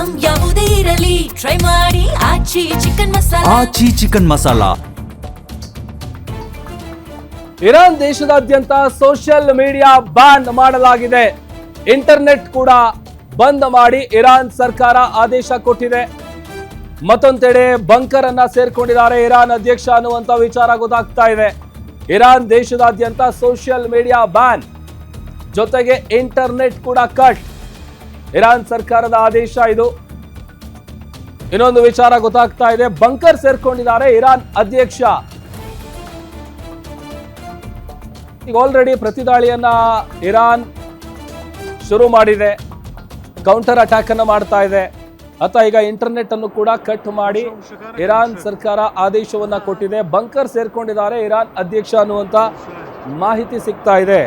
Item ಯಾವುದೇ ಇರಲಿ try ಮಾಡಿ ಆಚಿ ಚಿಕನ್ ಮಸಾಲಾ. ಆಚಿ ಚಿಕನ್ ಮಸಾಲಾ. ಇರಾನ್ ದೇಶದಾದ್ಯಂತ ಸೋಷಿಯಲ್ ಮೀಡಿಯಾ ಬ್ಯಾನ್ ಮಾಡಲಾಗಿದೆ. ಇಂಟರ್ನೆಟ್ ಕೂಡ ಬಂದ್ ಮಾಡಿ ಇರಾನ್ ಸರ್ಕಾರ ಆದೇಶ ಕೊಟ್ಟಿದೆ. ಮತ್ತೊಂದೆಡೆ ಬಂಕರ್ ಅನ್ನ ಸೇರ್ಕೊಂಡಿದ್ದಾರೆ ಇರಾನ್ ಅಧ್ಯಕ್ಷ ಅನ್ನುವಂತ ವಿಚಾರ ಗೊತ್ತಾಗ್ತಾ ಇದೆ. ಇರಾನ್ ದೇಶದಾದ್ಯಂತ ಸೋಷಿಯಲ್ ಮೀಡಿಯಾ ಬ್ಯಾನ್ ಜೊತೆಗೆ ಇಂಟರ್ನೆಟ್ ಕೂಡ ಕಟ್. ಇರಾನ್ ಸರ್ಕಾರದ ಆದೇಶ ಇದು. ಇನ್ನೊಂದು ವಿಚಾರ ಗೊತ್ತಾಗ್ತಾ ಇದೆ, ಬಂಕರ್ ಸೇರ್ಕೊಂಡಿದ್ದಾರೆ ಇರಾನ್ ಅಧ್ಯಕ್ಷ. ಈಗ ಆಲ್ರೆಡಿ ಪ್ರತಿದಾಳಿಯನ್ನ ಇರಾನ್ ಶುರು ಮಾಡಿದೆ, ಕೌಂಟರ್ ಅಟ್ಯಾಕ್ ಅನ್ನು ಮಾಡ್ತಾ ಇದೆ. ಈಗ ಇಂಟರ್ನೆಟ್ ಅನ್ನು ಕೂಡ ಕಟ್ ಮಾಡಿ ಇರಾನ್ ಸರ್ಕಾರ ಆದೇಶವನ್ನ ಕೊಟ್ಟಿದೆ. ಬಂಕರ್ ಸೇರ್ಕೊಂಡಿದ್ದಾರೆ ಇರಾನ್ ಅಧ್ಯಕ್ಷ ಅನ್ನುವಂತ ಮಾಹಿತಿ ಸಿಗ್ತಾ ಇದೆ.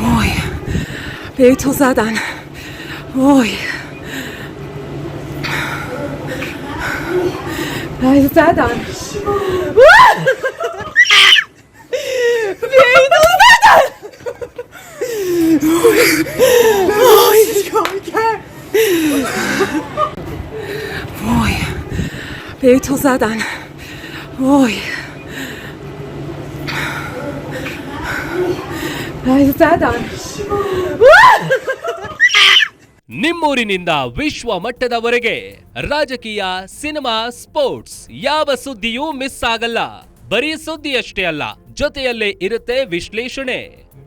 وای به تو زدن. وای به زدن. به تو زدن. وای چیکار کرد. وای به تو زدن. وای ನಿಮ್ಮೂರಿನಿಂದ ವಿಶ್ವ ಮಟ್ಟದವರೆಗೆ ರಾಜಕೀಯ, ಸಿನಿಮಾ, ಸ್ಪೋರ್ಟ್ಸ್ ಯಾವ ಸುದ್ದಿಯೂ ಮಿಸ್ ಆಗಲ್ಲ. ಬರೀ ಸುದ್ದಿಯಷ್ಟೇ ಅಲ್ಲ, ಜೊತೆಯಲ್ಲೇ ಇರುತ್ತೆ ವಿಶ್ಲೇಷಣೆ.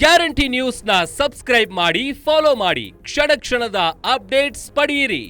ಗ್ಯಾರಂಟಿ ನ್ಯೂಸ್ ನ ಸಬ್ಸ್ಕ್ರೈಬ್ ಮಾಡಿ, ಫಾಲೋ ಮಾಡಿ, ಕ್ಷಣ ಕ್ಷಣದ ಅಪ್ಡೇಟ್ಸ್ ಪಡೆಯಿರಿ.